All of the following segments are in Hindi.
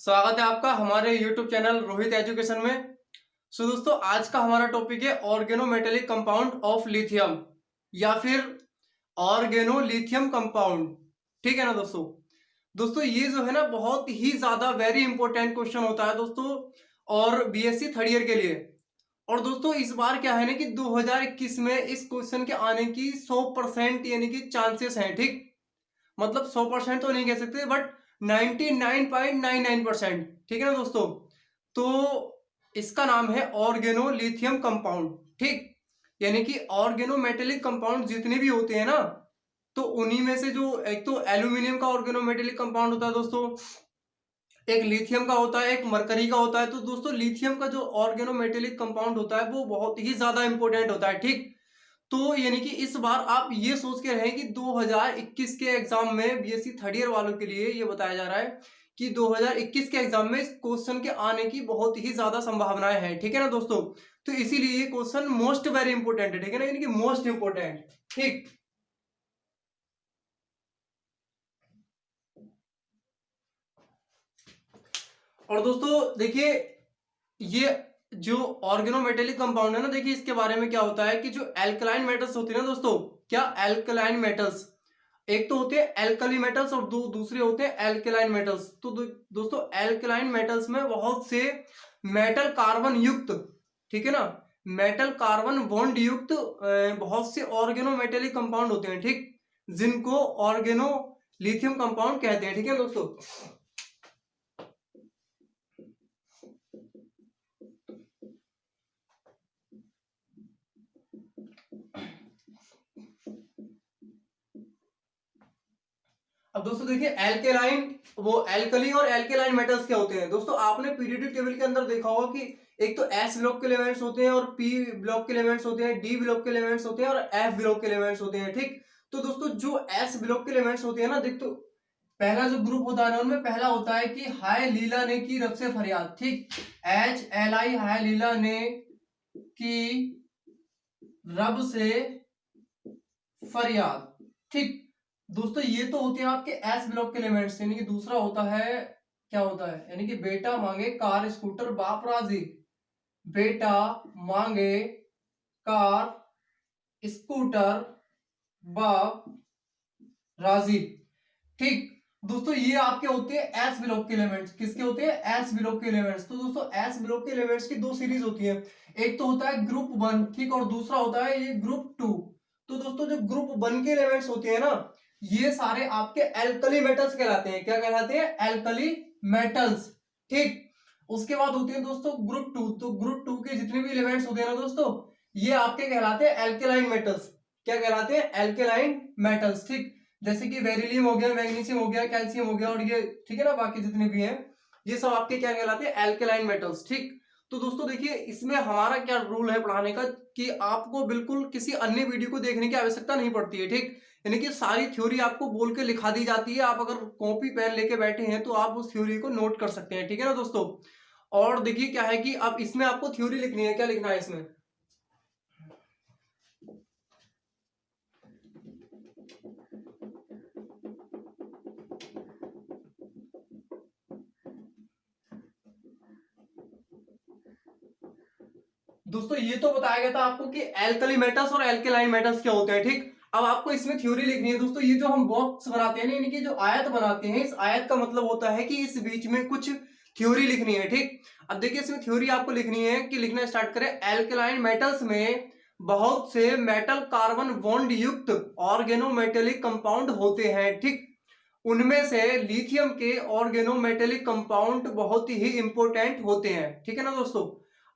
स्वागत है आपका हमारे YouTube चैनल रोहित एजुकेशन में। दोस्तों आज का हमारा टॉपिक है ऑर्गेनोमेटेलिक कंपाउंड ऑफ लिथियम या फिर ऑर्गेनोलिथियम कंपाउंड। ठीक है ना दोस्तों। दोस्तों ये जो है ना बहुत ही ज्यादा वेरी इंपॉर्टेंट क्वेश्चन होता है दोस्तों, और बीएससी थर्ड ईयर के लिए। और दोस्तों इस बार क्या है ना कि 2021 में इस क्वेश्चन के आने की 100% यानी कि चांसेस हैं। ठीक, मतलब 100% तो नहीं कह सकते बट 99.99%। ठीक है ना दोस्तों। तो इसका नाम है ऑर्गेनोलिथियम कंपाउंड। ठीक, यानी कि ऑर्गेनोमेटेलिक कंपाउंड जितने भी होते हैं ना, तो उन्हीं में से जो एक तो एल्यूमिनियम का ऑर्गेनोमेटेलिक कंपाउंड होता है दोस्तों, एक लिथियम का होता है, एक मरकरी का होता है। तो दोस्तों लिथियम का जो ऑर्गेनोमेटेलिक कंपाउंड होता है वो बहुत ही ज्यादा इंपॉर्टेंट होता है। ठीक, तो यानी कि इस बार आप ये सोच के रहें कि 2021 के एग्जाम में बीएससी थर्ड ईयर वालों के लिए ये बताया जा रहा है कि 2021 के एग्जाम में इस क्वेश्चन के आने की बहुत ही ज्यादा संभावनाएं हैं। ठीक है ना दोस्तों। तो इसीलिए ये क्वेश्चन मोस्ट वेरी इंपॉर्टेंट है। ठीक है ना, यानी कि मोस्ट इंपॉर्टेंट। ठीक, और दोस्तों देखिए ये जो ऑर्गेनोमेटेलिक कंपाउंड है ना, देखिए इसके बारे में क्या होता है कि जो एल्कलाइन मेटल्स होती है ना दोस्तों, क्या एल्कलाइन मेटल्स, एक तो होते हैं एल्कली मेटल्स और दूसरे होते हैं एल्कलाइन मेटल्स। तो दोस्तों एल्कलाइन मेटल्स में बहुत से मेटल कार्बन युक्त, ठीक है ना, मेटल कार्बन बॉन्ड युक्त बहुत से ऑर्गेनोमेटेलिक कंपाउंड होते हैं। ठीक, जिनको ऑर्गेनो लिथियम कंपाउंड कहते हैं। ठीक है दोस्तों। अब दोस्तों देखिए एल्केलाइन, वो एल्कली और एल्केलाइन मेटल्स क्या होते हैं दोस्तों, आपने पीरियोडिक टेबल के अंदर देखा होगा कि एक तो एस ब्लॉक के एलिमेंट्स होते हैं और पी ब्लॉक के एलिमेंट्स होते हैं, डी ब्लॉक के एलिमेंट्स होते हैं और एफ ब्लॉक के एलिमेंट्स होते हैं। ठीक, तो दोस्तों जो एस ब्लॉक के एलिमेंट्स होते हैं ना, देख तो पहला जो ग्रुप होता है ना उनमें पहला होता है कि हाय लीला ने की रब से फरियाद। ठीक, HLI हाय लीला ने की रब से फरियाद। ठीक, दोस्तों ये तो होते हैं आपके एस ब्लॉक के एलिमेंट्स, यानी कि दूसरा होता है, क्या होता है, यानी कि बेटा मांगे कार स्कूटर बाप राजी, बेटा मांगे कार स्कूटर बाप राजी। ठीक, दोस्तों ये आपके होते हैं एस ब्लॉक के एलिमेंट्स। किसके होते हैं? एस ब्लॉक के एलिमेंट्स। तो दोस्तों एस ब्लॉक के एलिमेंट्स की दो सीरीज होती है, एक तो होता है ग्रुप 1, ठीक, और दूसरा होता है ये ग्रुप 2। तो दोस्तों जो ग्रुप 1 के एलिमेंट्स होते हैं ना, ये सारे आपके एल्कली मेटल्स कहलाते हैं। क्या कहलाते हैं? Alkali metals. ठीक, उसके बाद होते हैं दोस्तों ग्रुप 2। तो ग्रुप 2 के जितने भी एलिमेंट्स होते हैं ना दोस्तों, ये आपके कहलाते हैं एल्केलाइन मेटल्स। क्या कहलाते हैं? Alkaline metals. ठीक, जैसे कि बेरिलियम हो गया, मैग्नीशियम हो गया, कैल्शियम हो गया, और ये ठीक है ना, बाकी जितने भी हैं ये सब आपके क्या कहलाते हैं? Alkaline metals. ठीक, तो दोस्तों देखिए इसमें हमारा क्या रूल है पढ़ाने का कि आपको बिल्कुल किसी अन्य वीडियो को देखने की आवश्यकता नहीं पड़ती है। ठीक, यानी कि सारी थ्योरी आपको बोल के लिखा दी जाती है। आप अगर कॉपी पेन लेके बैठे हैं तो आप उस थ्योरी को नोट कर सकते हैं। ठीक है ना दोस्तों। और देखिए क्या है कि अब इसमें आपको थ्योरी लिखनी है। क्या लिखना है इसमें? दोस्तों ये तो बताया गया था आपको कि एल्कली मेटल्स और एल्केलाइन मेटल्स क्या होते हैं। ठीक, अब आपको इसमें थ्योरी लिखनी है दोस्तों। ये जो हम बॉक्स बनाते हैं ना, यानी कि जो आयत बनाते हैं, इस आयत का मतलब होता है कि इस बीच में कुछ थ्योरी लिखनी है। ठीक, अब देखिए इसमें थ्योरी आपको लिखनी है कि लिखना स्टार्ट करें। एल्केलाइन मेटल्स में बहुत से मेटल कार्बन बॉन्ड युक्त ऑर्गेनोमेटेलिक कंपाउंड होते हैं। ठीक, उनमें से लिथियम के ऑर्गेनोमेटेलिक कंपाउंड बहुत ही इंपॉर्टेंट होते हैं। ठीक है ना दोस्तों।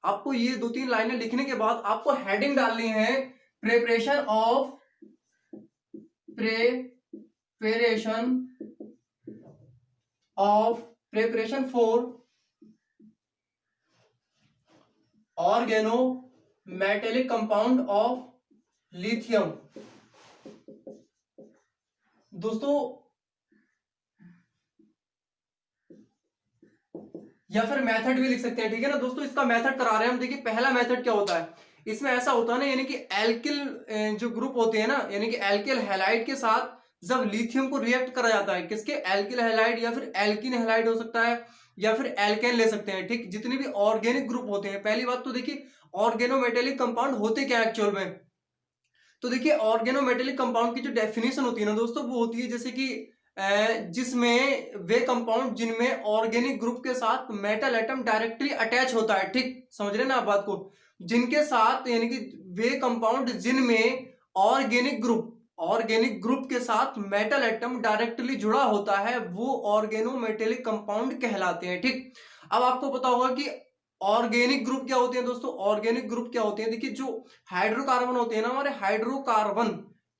आपको ये दो तीन लाइनें लिखने के बाद आपको हेडिंग डालनी है, preparation of preparation preparation for organometallic compound of lithium. दोस्तों या फिर मेथड भी लिख सकते हैं। ठीक है ना दोस्तों, इसका मेथड करा रहे हैं हम। देखिए पहला मेथड क्या होता है, इसमें ऐसा होता है ना, यानी कि एल्किल जो ग्रुप होते हैं ना, यानी कि एल्किल हैलाइड के साथ जब लिथियम को रिएक्ट करा जाता है, किसके? एल्किल हैलाइड या फिर एल्किन हैलाइड हो सकता है, या फिर एल्केन ले सकते हैं, ठीक। जितने भी ऑर्गेनिक ग्रुप होते हैं, पहली बात तो देखिए ऑर्गेनोमेटेलिक कंपाउंड होते क्या एक्चुअल में। तो देखिए ऑर्गेनोमेटेलिक कंपाउंड की जो डेफिनेशन होती है ना दोस्तों, वो होती है जैसे कि जिसमें वे कंपाउंड जिनमें ऑर्गेनिक ग्रुप के साथ मेटल एटम डायरेक्टली अटैच होता है, ठीक। समझ रहे हैं ना आप बात को, जिनके साथ यानी कि वे कंपाउंड जिनमें ऑर्गेनिक ग्रुप के साथ मेटल एटम डायरेक्टली जुड़ा होता है, वो ऑर्गेनोमेटेलिक कंपाउंड कहलाते हैं, ठीक। अब आपको पता होगा कि ऑर्गेनिक ग्रुप क्या होते हैं दोस्तों, ऑर्गेनिक ग्रुप क्या होते हैं। देखिए जो हाइड्रोकार्बन होते हैं ना हमारे, हाइड्रोकार्बन,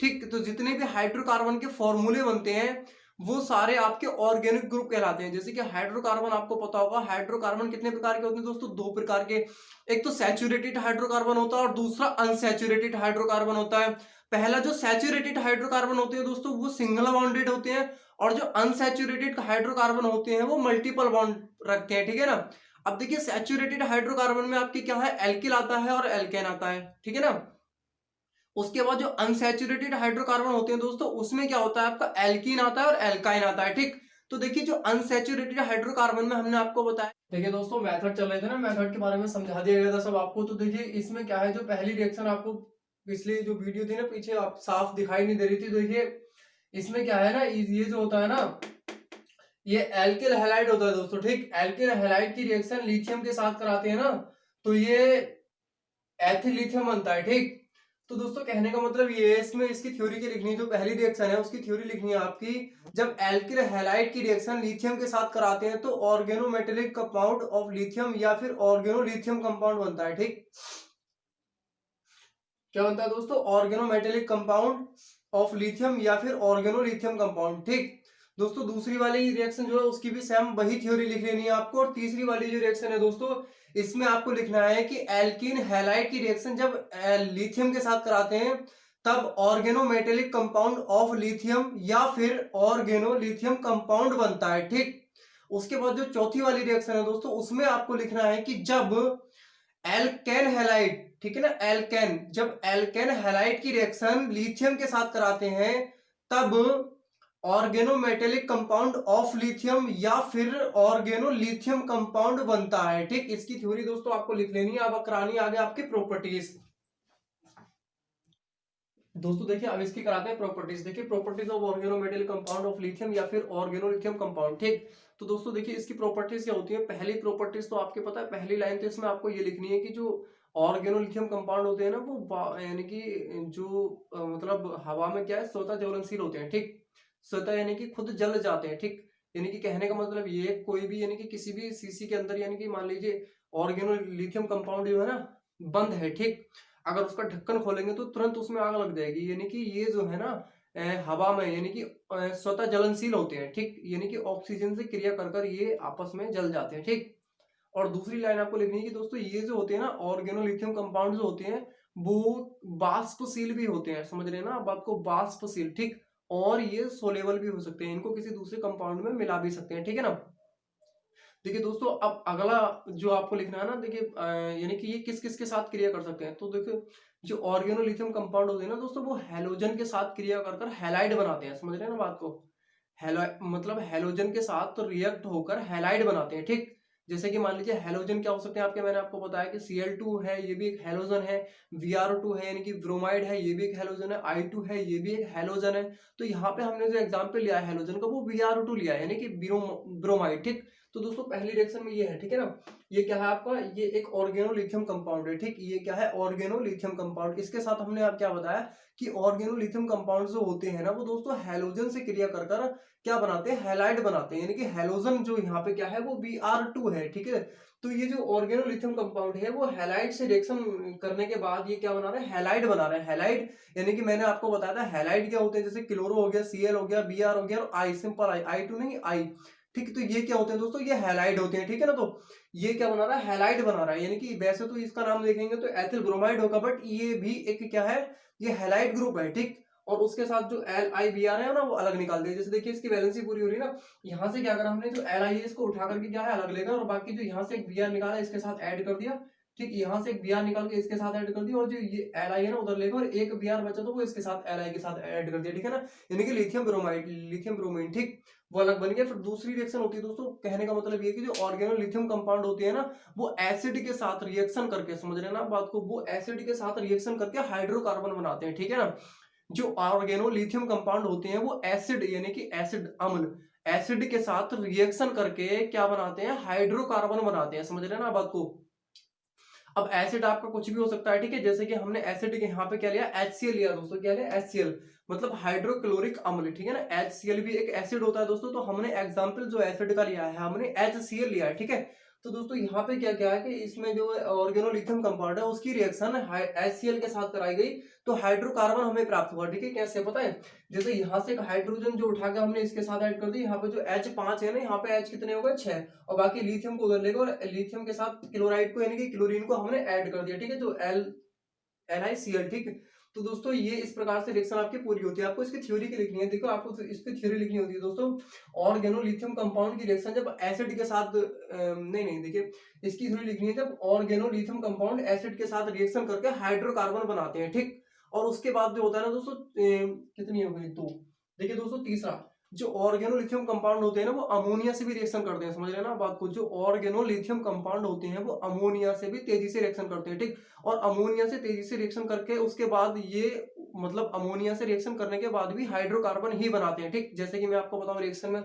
ठीक। तो जितने भी हाइड्रोकार्बन के फॉर्मूले बनते हैं वो सारे आपके ऑर्गेनिक ग्रुप कहलाते हैं। जैसे कि हाइड्रोकार्बन आपको पता होगा, हाइड्रोकार्बन कितने प्रकार के होते हैं दोस्तों, दो प्रकार के। एक तो सैचुरेटेड हाइड्रोकार्बन होता है और दूसरा अनसैचुरेटेड हाइड्रोकार्बन होता है। पहला जो सैचुरेटेड हाइड्रोकार्बन होते हैं दोस्तों, वो सिंगल बॉन्डेड होते हैं, और जो अनसैचुरेटेड हाइड्रोकार्बन होते हैं वो मल्टीपल बॉन्ड रखते हैं, ठीक है ना। अब देखिए सैचुरेटेड हाइड्रोकार्बन में आपके क्या है, एल्किल आता है और एल्केन आता है, ठीक है ना। उसके बाद जो अनसैचुरेटेड हाइड्रोकार्बन होते हैं दोस्तों, उसमें क्या होता है आपका, एल्कीन आता है और एल्काइन आता है, ठीक। तो देखिए जो अनसैचुरेटेड हाइड्रोकार्बन में हमने आपको बताया, देखिए दोस्तों मेथड चल रहे थे ना, मेथड के बारे में समझा दिया गया था सब आपको। तो देखिए इसमें क्या है, जो पहली रिएक्शन आपको पिछली जो वीडियो थी ना पीछे, आप साफ दिखाई नहीं दे रही थी, देखिए इसमें क्या है ना, ये जो होता है ना, ये एल्किल हैलाइड होता है दोस्तों, ठीक। एल्किल हैलाइड की रिएक्शन लिथियम के साथ कराते हैं ना, तो ये एथिल लिथियम बनता है, ठीक। तो दोस्तों कहने का मतलब ये है, इसमें इसकी थ्योरी की लिखनी है, जो पहली रिएक्शन है उसकी थ्योरी लिखनी है आपकी। जब एल्किल हैलाइड की रिएक्शन लिथियम के साथ कराते हैं तो ऑर्गेनोमेटेलिक कंपाउंड ऑफ लिथियम या फिर ऑर्गेनोलिथियम कंपाउंड बनता है, ठीक। क्या बनता है दोस्तों, ऑर्गेनोमेटेलिक कंपाउंड ऑफ लिथियम या फिर ऑर्गेनोलिथियम कंपाउंड, ठीक। दोस्तों दूसरी वाली रिएक्शन जो है उसकी भी सेम वही थ्योरी लिख लेनी है आपको। और तीसरी वाली जो रिएक्शन है दोस्तों, इसमें आपको लिखना है कि एल्कीन हैलाइड की रिएक्शन जब लिथियम के साथ कराते हैं तब ऑर्गेनोमेटेलिक कंपाउंड ऑफ लिथियम या फिर ऑर्गेनोलिथियम कंपाउंड बनता है, ठीक। उसके बाद जो चौथी वाली रिएक्शन है दोस्तों, उसमें आपको लिखना है कि जब एल्केन हैलाइड, ठीक है ना, एल्केन, जब एल्केन हैलाइड की रिएक्शन लिथियम के साथ कराते हैं तब ऑर्गेनोमेटेलिक कंपाउंड ऑफ लिथियम या फिर ऑर्गेनोलिथियम कंपाउंड बनता है, ठीक। इसकी थ्योरी दोस्तों आपको लिख लेनी है। अब करानी आगे आपकी प्रॉपर्टीज। दोस्तों देखिए अब इसकी कराते हैं प्रॉपर्टीज। देखिए properties of organometallic compound of lithium या फिर ऑर्गेनोलिथियम कंपाउंड, ठीक। तो दोस्तों देखिए इसकी प्रॉपर्टीज क्या होती है। पहली प्रॉपर्टीज तो आपके पता है, पहली लाइन तो इसमें आपको ये लिखनी है कि जो ऑर्गेनोलिथियम कंपाउंड होते हैं ना, वो यानी कि जो मतलब हवा में क्या है, स्वतः ज्वलनशील होते हैं, ठीक। स्वतः यानी कि खुद जल जाते हैं, ठीक। यानी कि कहने का मतलब ये, कोई भी यानी कि किसी भी सीसी के अंदर यानी कि मान लीजिए ऑर्गेनोलिथियम कंपाउंड जो है ना बंद है, ठीक। अगर उसका ढक्कन खोलेंगे तो तुरंत उसमें आग लग जाएगी। यानी कि ये जो है ना हवा में यानी कि स्वतः जलनशील होते हैं, ठीक। यानी कि ऑक्सीजन से क्रिया कर कर ये आपस में जल जाते हैं, ठीक। और दूसरी लाइन आपको लिखनी है कि दोस्तों ये जो होते हैं ना ऑर्गेनोलिथियम कंपाउंड जो होते हैं वो बाष्पशील भी होते हैं, समझ रहे हैं ना आप बात को, बाष्पशील, ठीक। और ये सोलेबल भी हो सकते हैं, इनको किसी दूसरे कंपाउंड में मिला भी सकते हैं, ठीक है ना। देखिए दोस्तों अब अगला जो आपको लिखना है ना, देखिए यानी कि ये किस किस के साथ क्रिया कर सकते हैं। तो देखिए जो ऑर्गेनोलिथियम कंपाउंड होते हैं ना दोस्तों, वो हैलोजन के साथ क्रिया कर कर हैलाइड बनाते हैं, समझ रहे हैं ना बात को। हेलो मतलब हैलोजन के साथ तो रिएक्ट होकर हैलाइड बनाते हैं, ठीक। जैसे कि मान लीजिए हैलोजन क्या हो सकते हैं आपके, मैंने आपको बताया कि Cl2 है, ये भी एक हैलोजन है। Br2 है यानी कि ब्रोमाइड है, ये भी एक हैलोजन है। I2 है, ये भी एक हैलोजन है। तो यहाँ पे हमने जो एग्जांपल लिया है हैलोजन का, वो Br2 लिया है यानी कि ब्रोमाइड, ठीक। तो दोस्तों पहली रिएक्शन में ये है, ठीक है ना। ये क्या है आपका, ये एक ऑर्गेनोलिथियम कंपाउंड है, ठीक। ये क्या है, ऑर्गेनोलिथियम कंपाउंड। इसके साथ हमने आप क्या बताया कि ऑर्गेनोलिथियम कंपाउंड जो होते हैं ना, वो दोस्तों हैलोजन से क्रिया कर कर क्या बनाते हैं, हैलाइड बनाते हैं। यानी कि हैलोजन जो यहाँ पे क्या है, वो Br2 है, ठीक है। तो ये जो ऑर्गेनोलिथियम कंपाउंड है वो हैलाइड से रिएक्शन करने के बाद ये क्या बना रहे हैं, हैलाइड बना रहे हैं। हैलाइड यानी कि मैंने आपको बताया था हैलाइड क्या होते हैं, जैसे क्लोरो हो गया, Cl हो गया, Br हो गया और I, सिंपल I2 नहीं I, ठीक। तो ये क्या होते हैं दोस्तों, ये हैलाइड होते हैं, ठीक है ना। तो ये क्या बना रहा है, हैलाइड बना रहा है। यानी कि वैसे तो इसका नाम देखेंगे तो एथिल ब्रोमाइड होगा, बट ये भी एक क्या है, ये हैलाइड ग्रुप है, ठीक। और उसके साथ जो LiBr है ना वो अलग निकाल दिया। जैसे देखिए इसकी वैलेंसी पूरी हो रही है ना, यहाँ से क्या करा हमने, जो Li है इसको उठा करके क्या है अलग लेगा, और बाकी जो यहाँ से एक Br निकाला इसके साथ ऐड कर दिया, ठीक। यहाँ से एक Br निकाल के इसके साथ ऐड कर दिया, और जो ये Li है ना उधर लेगा, और एक Br बचा तो वो इसके साथ Li के साथ ऐड कर दिया, ठीक है ना। यानी कि लिथियम ब्रोमाइड, लिथियम ब्रोमीन, ठीक। वो अलग बन गया। फिर दूसरी रिएक्शन होती है दोस्तों, कहने का मतलब ये कि जो ऑर्गेनोलिथियम कंपाउंड होते हैं ना, वो एसिड के साथ रिएक्शन करके, समझ रहे हैं ना आप बात को, वो एसिड के साथ रिएक्शन करके हाइड्रोकार्बन बनाते हैं, ठीक है ना। जो ऑर्गेनोलिथियम कंपाउंड होते हैं वो एसिड यानी कि एसिड अम्ल, एसिड के साथ रिएक्शन करके क्या बनाते हैं, हाइड्रोकार्बन बनाते हैं, समझ रहे हैं ना बात को। अब एसिड आपका कुछ भी हो सकता है, ठीक है, जैसे कि हमने एसिड के यहाँ पे क्या लिया, HCl लिया दोस्तों, क्या लिया, HCl, मतलब हाइड्रोक्लोरिक अम्ल, ठीक है ना। HCl भी एक एसिड होता है दोस्तों, तो हमने एग्जाम्पल जो एसिड का लिया है, हमने HCl लिया है, ठीक है। तो दोस्तों यहाँ पे क्या क्या है कि इसमें जो ऑर्गेनोलिथियम कंपाउंड है उसकी रिएक्शन HCl के साथ कराई गई, तो हाइड्रोकार्बन हमें प्राप्त हुआ, ठीक है। कैसे पता है, जैसे यहाँ से एक हाइड्रोजन जो उठा के हमने इसके साथ ऐड कर दी, यहाँ पे जो H5 है ना, यहाँ पे H कितने हो गए, 6, और बाकी लिथियम को उधर लेकर और लिथियम के साथ क्लोराइड को यानी कि क्लोरीन को हमने ऐड कर दिया, ठीक है, जो NiCl, ठीक। तो दोस्तों ये इस प्रकार से रिएक्शन आपकी पूरी होती है। आपको इसकी थ्योरी की लिखनी है, देखो आपको इसकी थ्योरी लिखनी होती है दोस्तों। ऑर्गेनोलिथियम कंपाउंड की रिएक्शन जब एसिड के साथ नहीं नहीं देखिए, इसकी थ्योरी लिखनी है जब ऑर्गेनोलिथियम कंपाउंड एसिड के साथ रिएक्शन करके हाइड्रोकार्बन बनाते हैं, ठीक। और उसके बाद जो होता है ना दोस्तों, कितनी हो गई, 2। देखिए दोस्तों तीसरा, जो ऑर्गेनोलिथियम कंपाउंड होते हैं ना वो अमोनिया से भी रिएक्शन करते हैं, समझ रहे हैं ना बात को। जो ऑर्गेनोलिथियम कंपाउंड होते हैं वो अमोनिया से भी तेजी से रिएक्शन करते हैं, ठीक। और अमोनिया से तेजी से रिएक्शन करके उसके बाद ये, मतलब अमोनिया से रिएक्शन करने के बाद भी हाइड्रोकार्बन ही बनाते हैं, ठीक। जैसे कि मैं आपको बताऊं रिएक्शन में,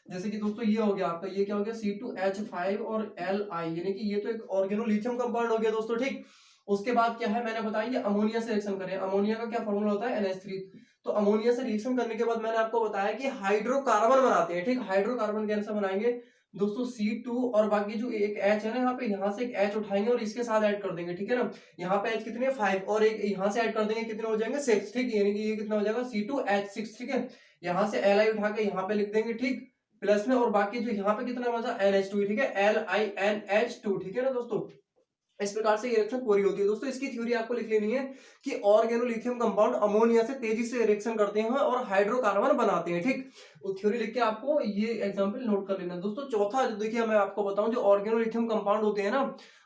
जैसे कि दोस्तों ये हो गया आपका, ये क्या हो गया, C2H5 और Li, यानी कि ये तो एक ऑर्गेनोलिथियम कंपाउंड हो गया दोस्तों, ठीक। उसके बाद क्या है, मैंने बताया ये अमोनिया से रिएक्शन करें, अमोनिया का क्या फॉर्मूला होता है, NH3। तो अमोनिया से रिएक्शन करने के बाद मैंने आपको बताया कि हाइड्रोकार्बन बनाते हैं, ठीक। हाइड्रोकार्बन कैसे बनाएंगे दोस्तों, C2 और बाकी जो एक H है ना, यहाँ पे, यहाँ से एक H उठाएंगे और इसके साथ ऐड कर देंगे, ठीक है ना। यहाँ पे H कितने, 5, और एक यहाँ से ऐड कर देंगे, कितने हो जाएंगे, 6, ठीक। यानी कि ये कितना हो जाएगा, C2H6, ठीक है। यहाँ से Li उठा के यहाँ पे लिख देंगे, ठीक, प्लस में, और बाकी जो यहाँ पे कितना बचा, NH2, ठीक है, LiNH2, ठीक है ना दोस्तों। इस प्रकार से ये रिएक्शन पूरी होती है दोस्तों। इसकी थ्योरी आपको लिख लेनी है कि ऑर्गेनोलिथियम कंपाउंड अमोनिया से तेजी से रिएक्शन करते हैं और हाइड्रोकार्बन बनाते हैं, ठीक। वो थ्योरी लिख के आपको ये एग्जांपल नोट कर लेना दोस्तों। चौथा देखिए, मैं आपको बताऊं, जो ऑर्गेनोलिथियम कंपाउंड होते हैं ना,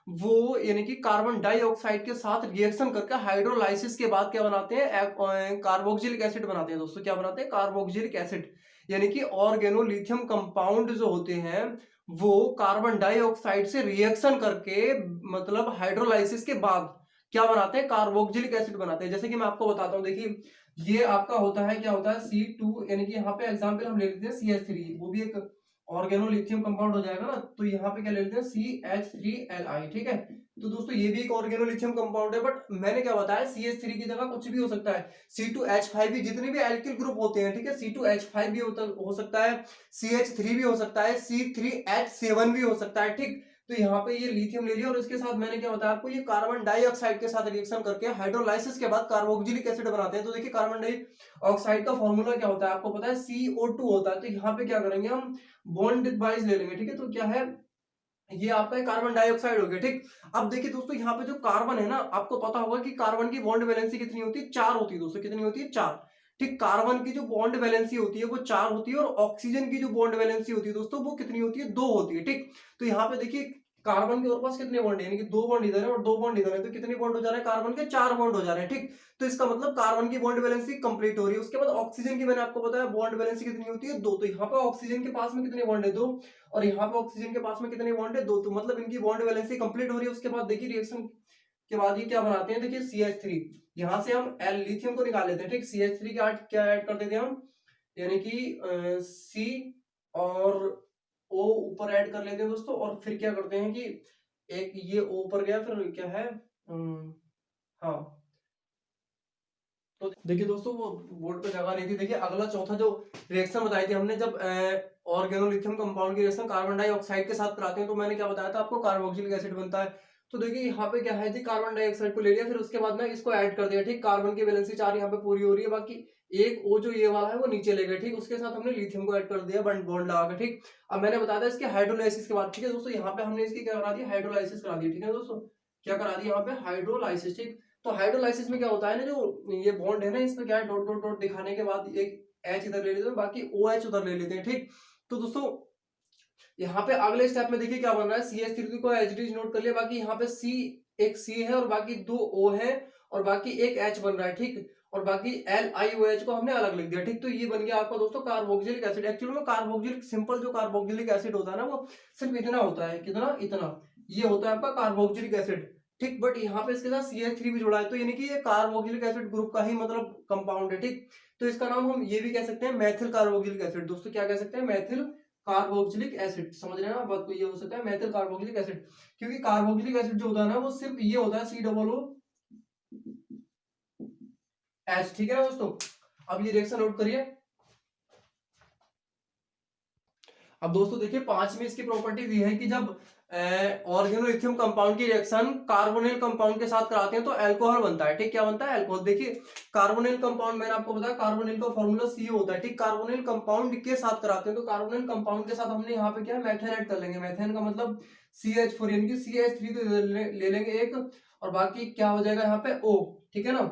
वो यानी कि कार्बन डाइऑक्साइड के साथ रिएक्शन करके हाइड्रोलाइसिस के बाद क्या बनाते हैं, कार्बोक्सिलिक एसिड बनाते हैं दोस्तों। क्या बनाते हैं, कार्बोक्सिलिक एसिड, यानी कि ऑर्गेनोलिथियम कंपाउंड जो होते हैं वो कार्बन डाइऑक्साइड से रिएक्शन करके, मतलब हाइड्रोलाइसिस के बाद क्या बनाते हैं, कार्बोक्सिलिक एसिड बनाते हैं। जैसे कि मैं आपको बताता हूं, देखिए ये आपका होता है, क्या होता है, C2, यानी कि यहाँ पे एग्जांपल हम ले लेते हैं CH3, वो भी एक ऑर्गेनोलिथियम कंपाउंड हो जाएगा ना, तो यहाँ पे क्या ले लेते हैं, CH3Li, ठीक है। तो दोस्तों ये भी एक ऑर्गेनोलिथियम कंपाउंड है, बट मैंने क्या बताया, CH3 की जगह कुछ भी हो सकता है, C2H5 भी, जितने भी एल्किल ग्रुप होते हैं, ठीक है, C2H5 भी हो सकता है, CH3 भी हो सकता है, C3H7 भी हो सकता है, ठीक। तो यहाँ पे ये लिथियम ले लिया और इसके साथ मैंने क्या बताया आपको, ये कार्बन डाइऑक्साइड के साथ रिएक्शन करके हाइड्रोलाइसिस के बाद कार्बोक्सिलिक एसिड बनाते हैं। तो देखिए कार्बन डाइऑक्साइड का फॉर्मूला क्या होता है, आपको पता है, CO2 होता है। तो यहाँ पे क्या करेंगे हम, बॉन्ड वाइज ले लेंगे, ठीक है। तो क्या है, ये आपका कार्बन डाइऑक्साइड हो गया, ठीक। अब देखिए दोस्तों, यहाँ पे जो कार्बन है ना, आपको पता होगा कि कार्बन की बॉन्ड वैलेंसी कितनी होती है, 4 होती है दोस्तों। कितनी होती है, 4, ठीक। कार्बन की जो बॉन्ड वैलेंसी होती है वो 4 होती है, और ऑक्सीजन की जो बॉन्ड वैलेंसी होती है दोस्तों वो कितनी होती है, 2 होती है, ठीक। तो यहाँ पे देखिए कार्बन के और पास कितने बॉन्ड है, यानी कि 2 बॉन्ड इधर है और 2 बॉन्ड इधर है, तो कितने बॉन्ड हो जा रहे हैं, कार्बन के 4 बॉन्ड हो जा रहे हैं, ठीक। तो इसका मतलब कार्बन की बॉन्ड वैलेंसी कंप्लीट हो रही है। उसके बाद ऑक्सीजन की मैंने आपको बताया बॉन्ड वैलेंसी कितनी होती है, 2। तो यहाँ पे ऑक्सीजन के पास में कितने बॉन्ड है, 2, और यहाँ पे ऑक्सीजन के पास में कितने बॉन्ड है, 2। तो मतलब इनकी बॉन्ड वैलेंसी कंप्लीट हो रही है। उसके बाद देखिए रिएक्शन के बाद ये क्या बनाते हैं, देखिए CH3, यहाँ से हम L लिथियम को निकाल लेते हैं, ठीक। CH3 क्या ऐड कर देते हैं हम, यानी कि C और O ऊपर ऐड कर लेते हैं दोस्तों, और फिर क्या करते हैं कि एक ये O ऊपर गया, फिर क्या है, हाँ। तो देखिए दोस्तों वो बोर्ड पे जगह नहीं थी। देखिए अगला चौथा जो रिएक्शन बताई थी हमने, जब ऑर्गेनोलिथियम कंपाउंड की रिएक्शन कार्बन डाइऑक्साइड के साथ कराते हैं, तो मैंने क्या बताया था आपको, कार्बोक्सिलिक एसिड बनता है। तो देखिए यहाँ पे क्या है जी, कार्बन डाइऑक्साइड को ले लिया, फिर उसके बाद ना इसको ऐड कर दिया, ठीक। कार्बन की वैलेंसी 4 यहाँ पे पूरी हो रही है, बाकी एक ओ जो ये वाला है वो नीचे ले गए, ठीक। उसके साथ हमने लिथियम को ऐड कर दिया बॉन्ड लगा के, ठीक। अब मैंने बताया था इसके हाइड्रोलाइसिस के बाद, ठीक है दोस्तों, यहाँ पे हमने इसकी क्या करा दी, हाइड्रोलाइसिस करा दी, ठीक है दोस्तों। क्या करा दी यहाँ पे, हाइड्रोलाइसिस, ठीक। तो हाइड्रोलाइसिस में क्या होता है ना, जो ये बॉन्ड है ना, इसमें क्या है, डॉट डॉट डॉट दिखाने के बाद एक H इधर ले लेते हैं, बाकी OH उधर ले लेते हैं, ठीक। तो दोस्तों यहाँ पे अगले स्टेप में देखिए क्या बन रहा है, CH3 को एच नोट कर लिया, बाकी यहाँ पे एक C है और बाकी 2 O है और बाकी एक H बन रहा है, ठीक। और बाकी LiOH को हमने अलग लिख दिया, ठीक। तो ये बन गया आपका दोस्तों कार्बोक्सिलिक एसिड। एक्चुअली में कार्बोक्सिलिक, सिंपल जो कार्बोक्सिलिक एसिड होता है ना, वो सिर्फ इतना होता है, कितना, इतना, ये होता है आपका कार्बोक्सिलिक एसिड, ठीक। बट यहाँ पे इसके साथ CH3 भी जुड़ा है, तो यानी कि ये कार्बोक्सिलिक एसिड ग्रुप का ही मतलब कंपाउंड है, ठीक। तो इसका नाम हम ये भी कह सकते हैं मैथिल कार्बोक्सिलिक एसिड। दोस्तों क्या कह सकते हैं, मैथिल कार्बोक्सिलिक एसिड, समझ रहे हैं ना बात को, ये हो सकता है मैथिल कार्बोक्सिलिक एसिड, क्योंकि कार्बोक्सिलिक एसिड जो होता है ना वो सिर्फ ये होता है COOH, ठीक है ना दोस्तों। अब ये रिएक्शन नोट करिए। अब दोस्तों देखिए 5 में इसकी प्रॉपर्टीज ये है कि जब ऑर्गेनोलिथियम कंपाउंड की रिएक्शन कार्बोनिल कंपाउंड के साथ कराते हैं तो अल्कोहल बनता है, ठीक। क्या बनता है, अल्कोहल। देखिए कार्बोनिल कंपाउंड मैंने आपको बताया, कार्बोनिल का फॉर्मूला सी होता है, ठीक। कार्बोनिल कंपाउंड के साथ कराते हैं तो कार्बोनिल कंपाउंड के साथ हमने यहाँ पे क्या है, मैथेन ऐड कर लेंगे। मैथेन का मतलब CH4, यानी कि CH3 तो ले लेंगे एक, और बाकी क्या हो जाएगा यहाँ पे O, ठीक है ना,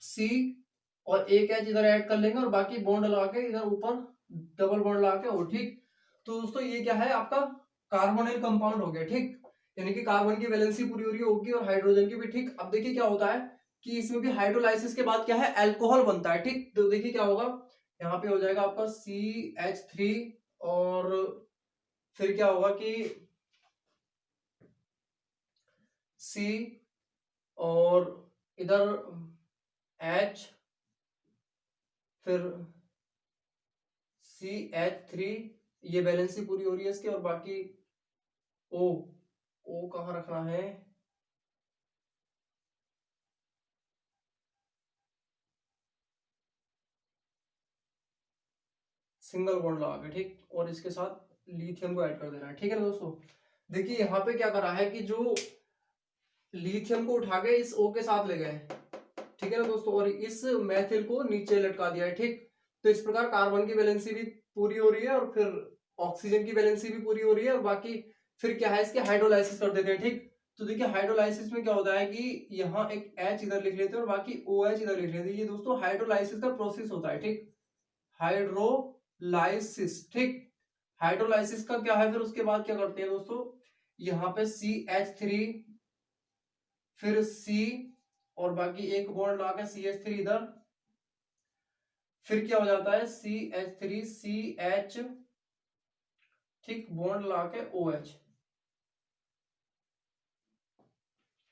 C और एक H इधर ऐड कर लेंगे, और बाकी बॉन्ड लगा के इधर ऊपर डबल बॉन्ड लगा के O, ठीक। तो दोस्तों ये क्या है, आपका कार्बोनिल कंपाउंड हो गया, ठीक। यानी कि कार्बन की वैलेंसी पूरी हो रही होगी और हाइड्रोजन की भी, ठीक। अब देखिए क्या होता है कि इसमें भी हाइड्रोलाइसिस के बाद क्या है, अल्कोहल बनता है, ठीक। तो देखिए क्या होगा, यहाँ पे हो जाएगा आपका CH3, और फिर क्या होगा कि C, और इधर H, फिर CH3, ये वैलेंसी पूरी हो रही है इसकी, और बाकी O कहाँ रखना है, सिंगल बॉन्ड लगा के, ठीक। और इसके साथ लिथियम को ऐड कर देना है, ठीक है ना दोस्तों। देखिए यहाँ पे क्या करा है कि जो लिथियम को उठा के इस O के साथ ले गए, ठीक है ना दोस्तों, और इस मैथिल को नीचे लटका दिया है, ठीक। तो इस प्रकार कार्बन की वैलेंसी भी पूरी हो रही है, और फिर ऑक्सीजन की वैलेंसी भी पूरी हो रही है, और बाकी फिर क्या है, इसके हाइड्रोलाइसिस कर देते हैं, ठीक। तो देखिए हाइड्रोलाइसिस में क्या होता है कि यहाँ एक H इधर लिख लेते हैं और बाकी OH इधर लिख लेते हैं। ये दोस्तों हाइड्रोलाइसिस का प्रोसेस होता है, ठीक। हाइड्रोलाइसिस, ठीक। हाइड्रोलाइसिस का क्या है, फिर उसके बाद क्या करते हैं दोस्तों, यहाँ पे CH3, फिर C, और बाकी एक बॉन्ड लगा के CH3 इधर, फिर क्या हो जाता है CH3 CH, ठीक, बॉन्ड लगा के OH।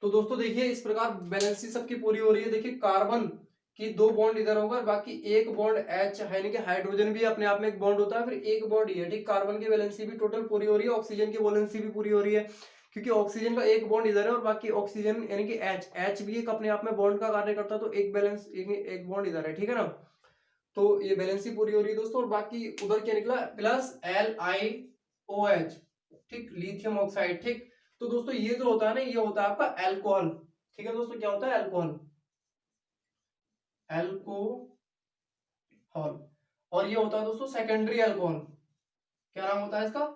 तो दोस्तों देखिए इस प्रकार बैलेंसी सबकी पूरी हो रही है। देखिए कार्बन की 2 बॉन्ड इधर होगा, बाकी एक बॉन्ड H है, यानी कि हाइड्रोजन भी अपने आप में एक बॉन्ड होता है, फिर एक बॉन्ड ये, ठीक। कार्बन की वैलेंसी भी टोटल पूरी हो रही है, ऑक्सीजन की वैलेंसी भी पूरी हो रही है, क्योंकि ऑक्सीजन का एक बॉन्ड इधर है, और बाकी ऑक्सीजन यानी कि H भी एक अपने आप में बॉन्ड का कार्य करता है, तो एक बैलेंस एक बॉन्ड इधर है, ठीक है ना। तो ये बैलेंसी पूरी हो रही है दोस्तों, और बाकी उधर क्या निकला, प्लस LiOH, ठीक, लिथियम ऑक्साइड, ठीक। तो दोस्तों ये जो होता है ना, ये होता है आपका अल्कोहल, ठीक है दोस्तों, क्या होता है, अल्कोहल, अल्कोहल। और ये होता है दोस्तों सेकेंडरी अल्कोहल। क्या नाम होता है इसका,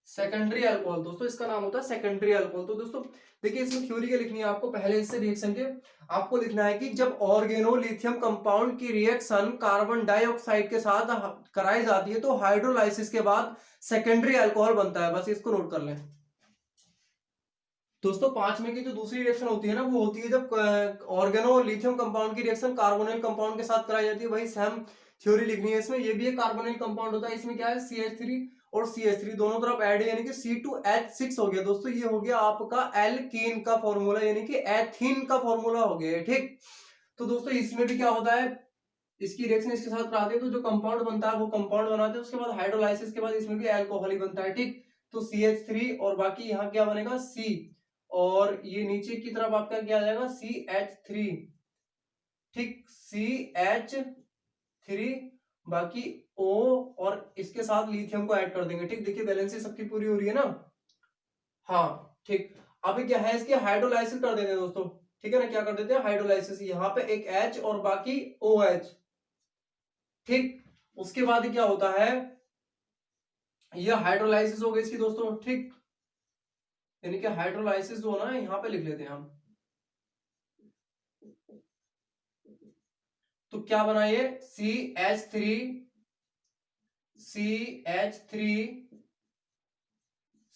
सेकेंडरी अल्कोहल। दोस्तों इसका नाम होता है सेकेंडरी अल्कोहल। तो दोस्तों देखिए इसमें थ्योरी क्या लिखनी है आपको, पहले इससे रिएक्शन के आपको लिखना है कि जब ऑर्गेनोलिथियम कंपाउंड की रिएक्शन कार्बन डाइऑक्साइड के साथ कराई जाती है तो हाइड्रोलाइसिस के बाद सेकेंडरी अल्कोहल बनता है, बस इसको नोट कर लें। दोस्तों 5 में की जो दूसरी रिएक्शन होती है ना, वो होती है जब ऑर्गेनो लिथियम कंपाउंड की रिएक्शन कार्बोनिल कंपाउंड के साथ कराई जाती है, वही सेम थ्योरी लिखनी है इसमें। ये भी एक कार्बोनिल कंपाउंड होता है, इसमें क्या है CH3 और CH3 दोनों तरफ ऐड है, यानी कि C2H6 हो गया दोस्तों। ये हो गया आपका एल्कीन का फॉर्मूला, यानी कि एथीन का फॉर्मूला हो गया, ठीक। तो दोस्तों इसमें भी क्या होता है, इसकी रिएक्शन इसके साथ कराते हैं तो जो कंपाउंड बनता है वो कंपाउंड बनाते हैं, उसके बाद हाइड्रोलाइसिस के बाद इसमें भी अल्कोहल ही बनता है, ठीक। तो CH3 और बाकी यहाँ क्या बनेगा C, और ये नीचे की तरफ आपका क्या आ जाएगा CH3, ठीक, CH3, बाकी O, और इसके साथ लिथियम को ऐड कर देंगे, ठीक। देखिए बैलेंसी सबकी पूरी हो रही है ना, हाँ, ठीक। अभी क्या है, इसकी हाइड्रोलाइसिस कर देते हैं दोस्तों, ठीक है ना। क्या कर देते हैं, हाइड्रोलाइसिस, यहाँ पे एक H और बाकी OH, ठीक। उसके बाद क्या होता है, ये हाइड्रोलाइसिस हो गई इसकी दोस्तों, ठीक। यानी कि हाइड्रोलाइसिस जो होना है यहाँ पे लिख लेते हैं हम। तो क्या बना ये CH3 CH3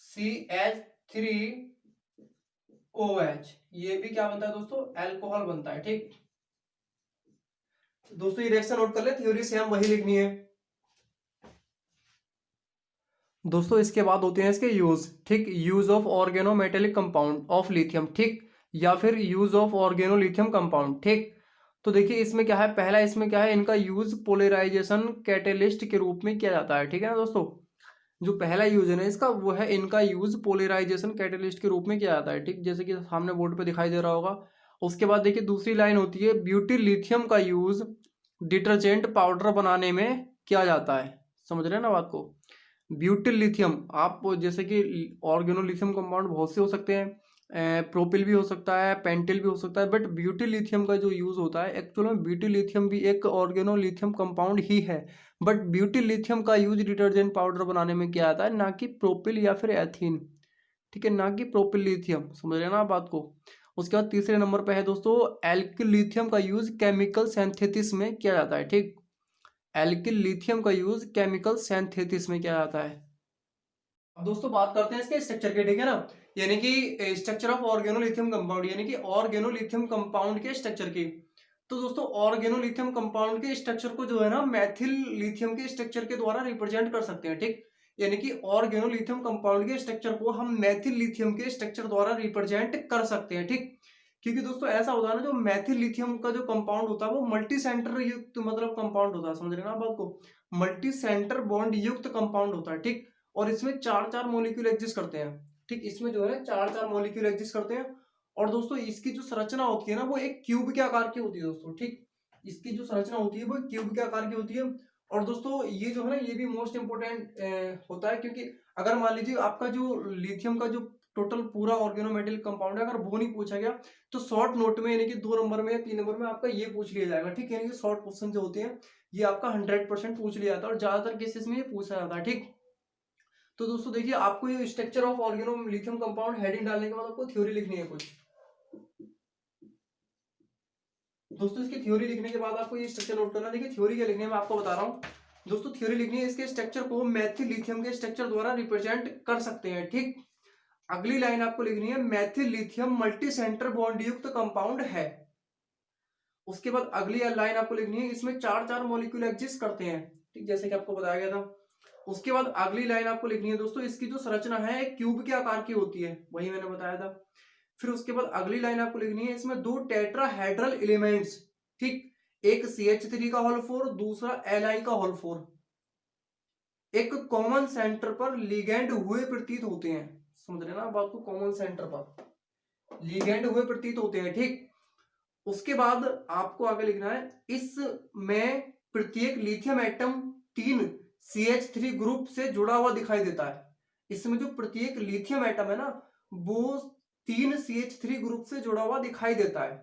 CH3OH, ये भी क्या बनता है दोस्तों, अल्कोहल बनता है, ठीक। दोस्तों ये रिएक्शन नोट कर ले, थ्योरी से हम वही लिखनी है। दोस्तों इसके बाद होते हैं इसके यूज, ठीक, use of organometallic compound of lithium, ठीक, या फिर यूज ऑफ ऑर्गेनोलिथियम कंपाउंड, ठीक। तो देखिए इसमें क्या है, पहला इसमें क्या है, इनका यूज पोलराइजेशन कैटेलिस्ट के रूप में किया जाता है, ठीक है ना दोस्तों। जो पहला यूज है ना इसका, वो है इनका यूज पोलराइजेशन कैटेलिस्ट के रूप में किया जाता है, ठीक, जैसे कि सामने बोर्ड पे दिखाई दे रहा होगा। उसके बाद देखिए दूसरी लाइन होती है, ब्यूटिल लिथियम का यूज डिटर्जेंट पाउडर बनाने में किया जाता है। समझ रहे हैं ना बात को। ब्यूटिल लिथियम, आप जैसे कि ऑर्गेनोलिथियम कंपाउंड बहुत से हो सकते हैं, प्रोपिल भी हो सकता है, पेंटिल भी हो सकता है, बट ब्यूटिल लिथियम का जो यूज होता है, एक्चुअल में ब्यूटिल लिथियम भी एक ऑर्गेनोलिथियम कंपाउंड ही है, बट ब्यूटिल लिथियम का यूज डिटर्जेंट पाउडर बनाने में किया जाता है, ना कि प्रोपिल या फिर एथीन, ठीक है, ना कि प्रोपिल लिथियम। समझ रहे हैं ना बात को। उसके बाद तीसरे नंबर पे है दोस्तों, एल्किल लिथियम का यूज केमिकल सिंथेसिस में किया जाता है, ठीक। एल्किल लिथियम का यूज केमिकल सिंथेसिस में किया जाता है। अब दोस्तों बात करते हैं इसके स्ट्रक्चर के, ठीक है ना, यानी कि स्ट्रक्चर ऑफ ऑर्गेनोलिथियम कंपाउंड, यानी कि ऑर्गेनोलिथियम कंपाउंड के स्ट्रक्चर की। तो दोस्तों ऑर्गेनोलिथियम कंपाउंड के स्ट्रक्चर को जो है ना मैथिल लिथियम के स्ट्रक्चर के द्वारा रिप्रेजेंट कर सकते हैं, ठीक। यानी कि ऑर्गेनोलिथियम कंपाउंड के स्ट्रक्चर को हम मैथिल लिथियम के स्ट्रक्चर द्वारा रिप्रेजेंट कर सकते हैं, ठीक। क्योंकि दोस्तों ऐसा होता है ना, जो मैथिल लिथियम का जो कंपाउंड होता है वो मल्टी सेंटर युक्त मतलब कंपाउंड होता है। समझ रहे हैं ना बात को। मल्टी सेंटर बॉन्ड युक्त कंपाउंड होता है, ठीक। और इसमें चार चार मॉलिक्यूल एग्जिस्ट करते हैं, ठीक। इसमें जो है चार चार मॉलिक्यूल एग्जिस्ट करते हैं। और दोस्तों इसकी जो संरचना होती है ना, वो एक क्यूब के आकार की होती है दोस्तों, ठीक। इसकी जो संरचना होती है वो क्यूब के आकार की होती है। और दोस्तों ये जो है ना, ये भी मोस्ट इंपोर्टेंट होता है, क्योंकि अगर मान लीजिए आपका जो लिथियम का जो टोटल पूरा ऑर्गेनोमेटेलिक कंपाउंड है, अगर वो नहीं पूछा गया तो शॉर्ट नोट में यानी कि 2 नंबर में या 3 नंबर में आपका ये पूछ लिया जाएगा, ठीक। यानी कि शॉर्ट क्वेश्चन जो होते हैं ये आपका 100% पूछ लिया जाता है, और ज्यादातर केसेस में ये पूछा जाता है, ठीक। तो दोस्तों देखिए आपको ये structure of organolithium compound heading डालने के बाद आपको थ्योरी लिखनी है कुछ। दोस्तों इसकी थ्योरी लिखने के बाद आपको ये स्ट्रक्चर नोट करना है। देखिए थ्योरी क्या लिखनी है मैं आपको बता रहा हूँ। दोस्तों थ्योरी लिखनी है, इसके स्ट्रक्चर को मैथिल लिथियम के स्ट्रक्चर द्वारा रिप्रेजेंट कर सकते हैं, ठीक। अगली लाइन आपको लिखनी है, Maithil lithium multi centre bond युक्त कंपाउंड है। उसके बाद अगली लाइन आपको लिखनी है, इसमें चार चार मॉलिक्यूल एग्जिस्ट करते हैं, ठीक, जैसे कि आपको बताया गया था। उसके बाद अगली लाइन आपको लिखनी है दोस्तों, इसकी जो संरचना है एक क्यूब के आकार की होती है, वही मैंने बताया था। फिर उसके बाद अगली लाइन आपको लिखनी है, इसमें 2 टेट्राहेड्रल एलिमेंट्स, ठीक, एक CH3 का होल 4, दूसरा Li का होल 4, एक कॉमन सेंटर पर लिगेंड हुए प्रतीत होते हैं। समझ रहे ना आप बात को, कॉमन सेंटर पर लिगेंड हुए प्रतीत होते हैं, ठीक। उसके बाद आपको आगे लिखना है, इसमें प्रत्येक लिथियम एटम 3 CH3 ग्रुप से जुड़ा हुआ दिखाई देता है। इसमें जो प्रत्येक लिथियम एटम है ना, वो 3 CH3 ग्रुप से जुड़ा हुआ दिखाई देता है,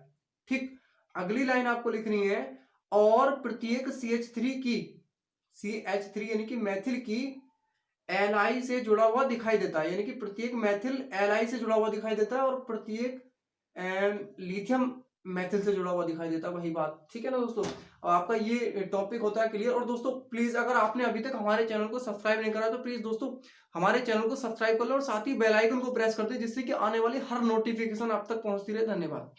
ठीक। अगली लाइन आपको लिखनी है, और प्रत्येक CH3 यानी कि मैथिल की Li से जुड़ा हुआ दिखाई देता है, यानी कि प्रत्येक मैथिल Li से जुड़ा हुआ दिखाई देता है, और प्रत्येक लिथियम मैथिल से जुड़ा हुआ दिखाई देता है, वही बात, ठीक है ना दोस्तों। आपका ये टॉपिक होता है क्लियर। और दोस्तों प्लीज अगर आपने अभी तक हमारे चैनल को सब्सक्राइब नहीं करा तो प्लीज दोस्तों हमारे चैनल को सब्सक्राइब कर लो, और साथ ही बेल आइकन को प्रेस कर दे, जिससे कि आने वाली हर नोटिफिकेशन आप तक पहुंचती रहे। धन्यवाद।